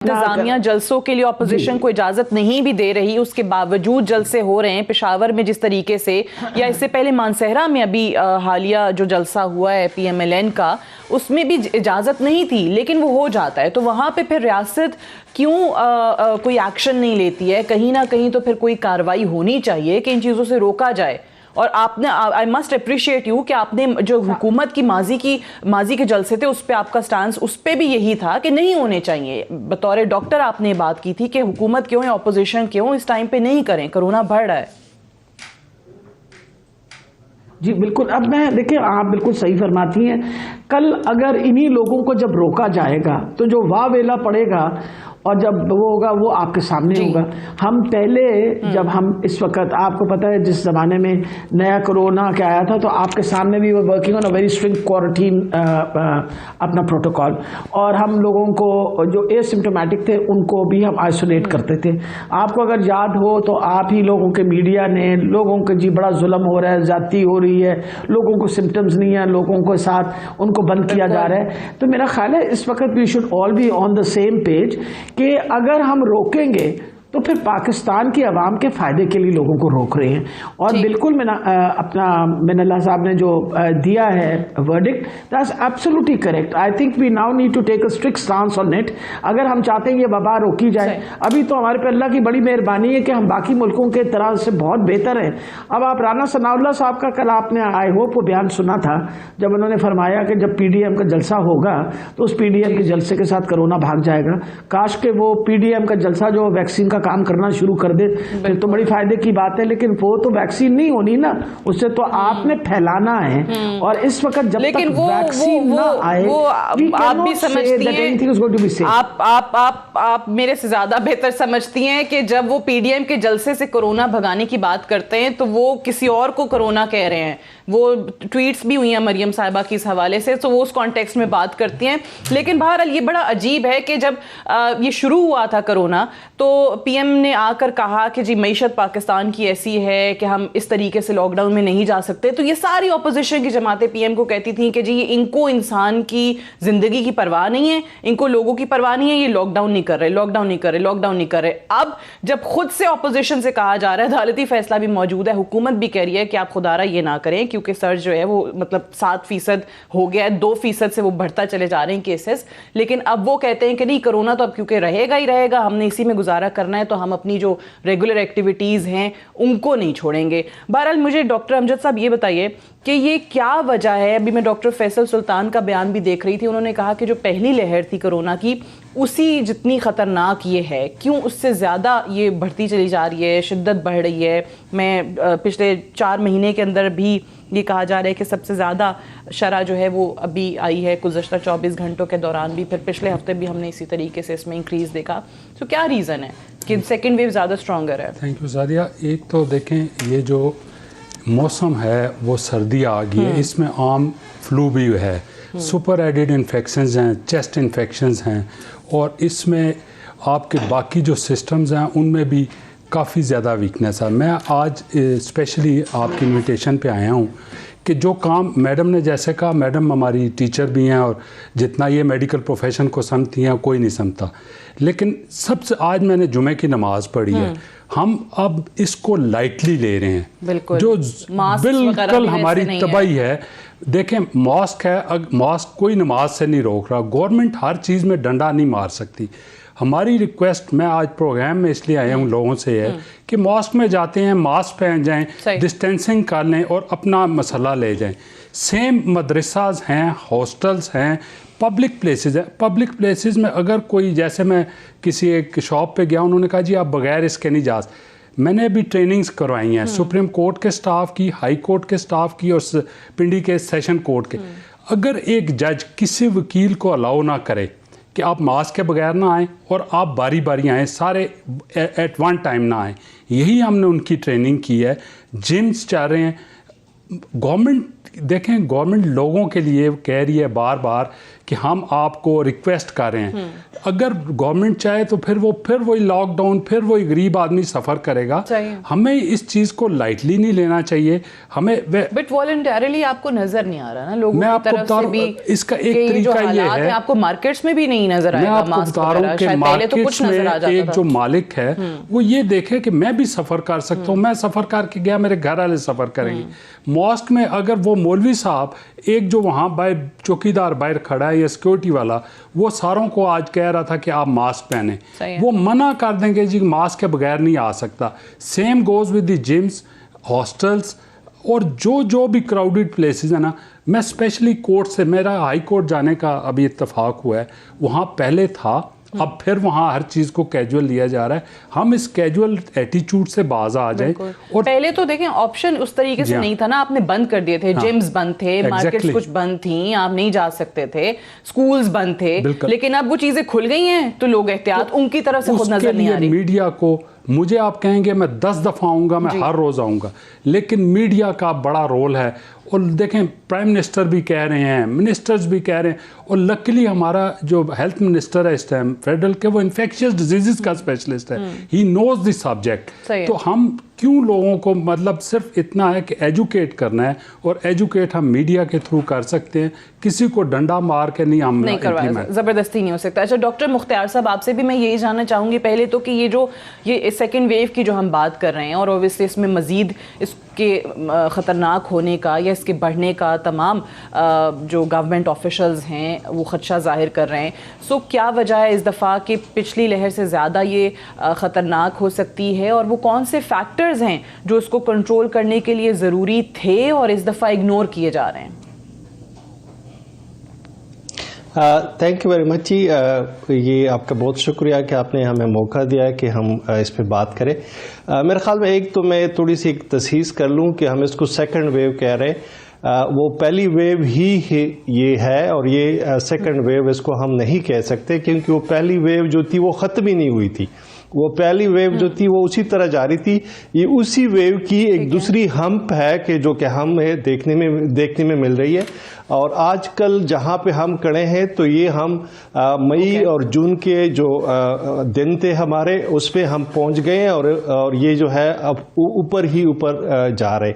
इंतजामिया जलसों के लिए ऑपोजिशन को इजाजत नहीं भी दे रही, उसके बावजूद जलसे हो रहे हैं पेशावर में जिस तरीके से, या इससे पहले मानसहरा में अभी हालिया जो जलसा हुआ है PMLN का, उसमें भी इजाजत नहीं थी लेकिन वो हो जाता है। तो वहाँ पे फिर रियासत क्यों कोई एक्शन नहीं लेती है? कहीं ना कहीं तो फिर कोई कार्रवाई होनी चाहिए कि इन चीज़ों से रोका जाए। और आपने, आई मस्ट अप्रिशिएट यू कि आपने जो हुकूमत की माजी के जलसे थे उस पर आपका स्टांस उस पर भी यही था कि नहीं होने चाहिए। बतौर डॉक्टर आपने बात की थी कि हुकूमत क्यों है, ऑपोजिशन क्यों इस टाइम पे नहीं करें, कोरोना बढ़ रहा है। जी बिल्कुल। अब मैं देखिए, आप बिल्कुल सही फरमाती हैं। कल अगर इन्हीं लोगों को जब रोका जाएगा तो जो वाह वेला पड़ेगा और जब वो होगा वो आपके सामने होगा। हम पहले जब हम इस वक्त, आपको पता है जिस ज़माने में नया कोरोना के आया था तो आपके सामने भी वो working on a very strict quarantine अपना प्रोटोकॉल, और हम लोगों को जो एसिम्टोमेटिक थे उनको भी हम आइसोलेट करते थे। आपको अगर याद हो तो आप ही लोगों के मीडिया ने लोगों के जी बड़ा जुल्म हो रहा है, ज्यादती हो रही है, लोगों को सिम्टम्स नहीं है, लोगों के साथ उनको बंद किया जा रहा है। तो मेरा ख्याल है इस वक्त we should all be on the same page कि अगर हम रोकेंगे तो फिर पाकिस्तान की आवाम के फ़ायदे के लिए लोगों को रोक रहे हैं। और बिल्कुल मिनल्ला साहब ने जो दिया है verdict, that's absolutely correct. I think we now need to take a strict stance on it अगर हम चाहते हैं ये वबा रोकी जाए। अभी तो हमारे पे अल्लाह की बड़ी मेहरबानी है कि हम बाकी मुल्कों के तरह से बहुत बेहतर हैं। अब आप राना सनाउल्लाह साहब का कल आपने आई होप वो बयान सुना था जब उन्होंने फरमाया कि जब PDM का जलसा होगा तो उस PDM के जलसे के साथ कोरोना भाग जाएगा। काश के वो PDM का जलसा जो वैक्सीन काम करना शुरू कर दे, फिर तो बड़ी फायदे की बात है। लेकिन वो तो वैक्सीन नहीं होनी ना, उससे तो आपने फैलाना है। और इस वक्त जब तक वैक्सीन ना आए, आप भी समझती हैं, आप मेरे से ज्यादा बेहतर समझती हैं कि जब वो PDM के जलसे से कोरोना भगाने की बात करते हैं तो वो किसी और को कोरोना कह रहे हैं। वो ट्वीट्स भी हुई हैं मरियम साहिबा की इस हवाले से, तो वो उस कॉन्टेक्स्ट में बात करती हैं। लेकिन बहरहाल ये बड़ा अजीब है कि जब ये शुरू हुआ था कोरोना तो PM ने आकर कहा कि जी मईशत पाकिस्तान की ऐसी है कि हम इस तरीके से लॉकडाउन में नहीं जा सकते। तो ये सारी ऑपोजिशन की जमातें PM को कहती थी कि जी इनको इंसान की जिंदगी की परवाह नहीं है, इनको लोगों की परवाह नहीं है, ये लॉकडाउन नहीं कर रहे, लॉकडाउन नहीं कर रहे, लॉकडाउन नहीं कर रहे। अब जब खुद से ऑपोजिशन से कहा जा रहा है, अदालती फैसला भी मौजूद है, हुकूमत भी कह रही है कि आप खुदारा ये ना करें क्योंकि सर्ज जो है वो मतलब 7% हो गया है, 2% से वो बढ़ता चले जा रहे हैं केसेस। लेकिन अब वो कहते हैं कि नहीं, कोरोना तो अब क्योंकि रहेगा ही रहेगा, हमने इसी में गुजारा करना है, तो हम अपनी जो रेगुलर एक्टिविटीज हैं उनको नहीं छोड़ेंगे। बहरहाल मुझे डॉक्टर अमजद साहब ये बताइए कि ये क्या वजह है? अभी मैं डॉक्टर फैसल सुल्तान का बयान भी देख रही थी, उन्होंने कहा कि जो पहली लहर थी कोरोना की उसी जितनी खतरनाक ये है, क्यों उससे ज़्यादा ये बढ़ती चली जा रही है, शिद्दत बढ़ रही है। मैं पिछले 4 महीने के अंदर भी ये कहा जा रहा है कि सबसे ज़्यादा शरह जो है वो अभी आई है गुज़श्ता 24 घंटों के दौरान भी, फिर पिछले हफ्ते भी हमने इसी तरीके से इसमें इंक्रीज़ देखा। तो क्या रीज़न है कि सेकेंड वेव ज़्यादा स्ट्रॉन्गर है? Thank you Sadia. एक तो देखें, ये जो मौसम है वो सर्दी आ गई है, इसमें आम फ्लू भी है, सुपर एडेड इन्फेक्शंस हैं, चेस्ट इन्फेक्शंस हैं, और इसमें आपके बाकी जो सिस्टम्स हैं उनमें भी काफ़ी ज़्यादा वीकनेस है। मैं आज स्पेशली आपकी इनविटेशन पे आया हूँ कि जो काम मैडम ने जैसे कहा, मैडम हमारी टीचर भी हैं और जितना ये मेडिकल प्रोफेशन को समझती हैं कोई नहीं समझता, लेकिन सबसे आज मैंने जुमे की नमाज पढ़ी है, हम अब इसको लाइटली ले रहे हैं, जो बिल्कुल हमारी तबाही है। देखें, मॉस्क है, मॉस्क कोई नमाज से नहीं रोक रहा, गवर्नमेंट हर चीज़ में डंडा नहीं मार सकती। हमारी रिक्वेस्ट, मैं आज प्रोग्राम में इसलिए आया हूँ लोगों से, है कि मॉस्क में जाते हैं मास्क पहन जाएं, डिस्टेंसिंग कर लें और अपना मसला ले जाएं। सेम मदरसाज हैं, हॉस्टल्स हैं, पब्लिक प्लेसेस हैं। पब्लिक प्लेसेस में अगर कोई, जैसे मैं किसी एक शॉप पे गया, उन्होंने कहा जी आप बगैर इसके नहीं जा सकते। मैंने अभी ट्रेनिंग्स करवाई हैं सुप्रीम कोर्ट के स्टाफ की, हाई कोर्ट के स्टाफ की और पिंडी के सेशन कोर्ट के। अगर एक जज किसी वकील को अलाउ ना करे कि आप मास्क के बगैर ना आएँ और आप बारी बारी आएँ, सारे एट वन टाइम ना आएँ, यही हमने उनकी ट्रेनिंग की है। जिम्स चाह रहे हैं, गवर्नमेंट देखें, गवर्नमेंट लोगों के लिए कह रही है बार बार कि हम आपको रिक्वेस्ट कर रहे हैं। अगर गवर्नमेंट चाहे तो फिर वही लॉकडाउन, फिर वही गरीब आदमी सफ़र करेगा। हमें इस चीज़ को लाइटली नहीं लेना चाहिए। हमें बट वॉलंटरली आपको नज़र नहीं आ रहा ना लोगों की तरफ से भी। इसका एक तरीका ये है, आपको मार्केट्स में भी नहीं नजर आएगा। मैं आपको बता रहा हूँ कि मार्केट्स में एक जो मालिक है वो ये देखे कि मैं भी सफ़र कर सकता हूँ। मैं सफ़र करके गया, मेरे घर वाले सफ़र करेंगे। मॉस्क में अगर वो मौलवी साहब एक जो वहाँ बाहर चौकीदार बाहर खड़ा है या सिक्योरिटी वाला, वो सारों को आज कह रहा था कि आप मास्क पहने, वो मना कर देंगे जी मास्क के बगैर नहीं आ सकता। Same goes with the gyms, hostels और जो भी क्राउडेड प्लेसेस है ना। मैं स्पेशली कोर्ट से, मेरा हाई कोर्ट जाने का अभी इत्तेफाक हुआ है, वहाँ पहले था, अब फिर वहाँ हर चीज़ को कैजुअल लिया जा रहा है। हम इस कैजुअल एटीट्यूड से बाज आ जाए। और पहले तो देखें ऑप्शन उस तरीके से नहीं था ना, आपने बंद कर दिए थे। जिम्स बंद थे, मार्केट्स कुछ बंद थी, आप नहीं जा सकते थे, स्कूल्स बंद थे। लेकिन अब वो चीज़ें खुल गई हैं तो लोग एहतियात उनकी तरफ से खुद नजर नहीं आ रही। मीडिया को, मुझे आप कहेंगे मैं 10 दफ़ा आऊँगा, मैं हर रोज़ आऊँगा, लेकिन मीडिया का बड़ा रोल है। और देखें प्राइम मिनिस्टर भी कह रहे हैं, मिनिस्टर्स भी कह रहे हैं, और लकीली हमारा जो हेल्थ मिनिस्टर है इस टाइम फेडरल के, वो इन्फेक्शियस डिजीज़ का स्पेशलिस्ट है, ही नोज दिस सब्जेक्ट। तो हम क्यों लोगों को, मतलब सिर्फ इतना है कि एजुकेट करना है, और एजुकेट हम मीडिया के थ्रू कर सकते हैं, किसी को डंडा मार के नहीं, हम करवाया, ज़बरदस्ती नहीं हो सकता। अच्छा डॉक्टर मुख्तियार साहब, आपसे भी मैं यही जानना चाहूँगी पहले तो कि ये सेकेंड वेव की जो हम बात कर रहे हैं, और ओबियसली इसमें मज़ीद इसके ख़तरनाक होने का या इसके बढ़ने का तमाम जो गवर्नमेंट ऑफिशल्स हैं वो ख़दशा ज़ाहिर कर रहे हैं। सो क्या वजह है इस दफ़ा कि पिछली लहर से ज़्यादा ये ख़तरनाक हो सकती है, और वो कौन से फैक्टर्स हैं जो इसको कंट्रोल करने के लिए ज़रूरी थे और इस दफ़ा इग्नोर किए जा रहे हैं? थैंक यू वेरी मच जी। ये आपका बहुत शुक्रिया कि आपने हमें मौका दिया है कि हम इस पे बात करें। मेरे ख्याल में एक तो मैं थोड़ी सी एक तसहीस कर लूँ कि हम इसको सेकंड वेव कह रहे हैं। वो पहली वेव ही ये है, और ये सेकंड वेव इसको हम नहीं कह सकते, क्योंकि वो पहली वेव जो थी वो ख़त्म ही नहीं हुई थी। वो पहली वेव जो थी वो उसी तरह जारी थी। ये उसी वेव की एक दूसरी हम्प है कि जो कि हमें देखने में मिल रही है। और आजकल जहाँ पे हम खड़े हैं तो ये हम मई और जून के जो दिन थे हमारे, उस पे हम पहुँच गए हैं, और ये जो है अब ऊपर ही ऊपर जा रहे।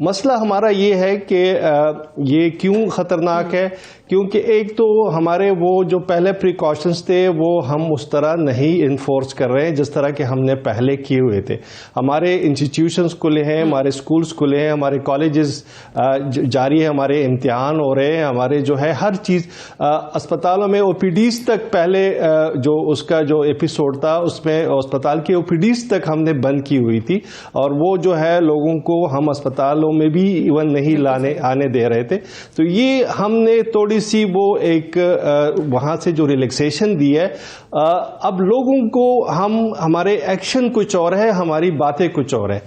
मसला हमारा ये है कि ये क्यों ख़तरनाक है, क्योंकि एक तो हमारे वो जो पहले प्रिकॉशंस थे वो हम उस तरह नहीं इन्फोर्स कर रहे हैं जिस तरह के हमने पहले किए हुए थे। हमारे इंस्टीट्यूशंस खुले हैं, हमारे स्कूल्स खुले हैं, हमारे कॉलेजेस जारी है, हमारे इम्तिहान हो रहे हैं, हमारे जो है हर चीज़, अस्पतालों में ओपीडीज तक पहले जो उसका जो एपिसोड था उसमें अस्पताल की ओपीडीज तक हमने बंद की हुई थी, और वो जो है लोगों को हम अस्पतालों में भी इवन नहीं आने दे रहे थे। तो ये हमने थोड़ी सी वो एक वहाँ से जो रिलैक्सेशन दी है। अब लोगों को हमारे एक्शन कुछ और है, हमारी बातें कुछ और है।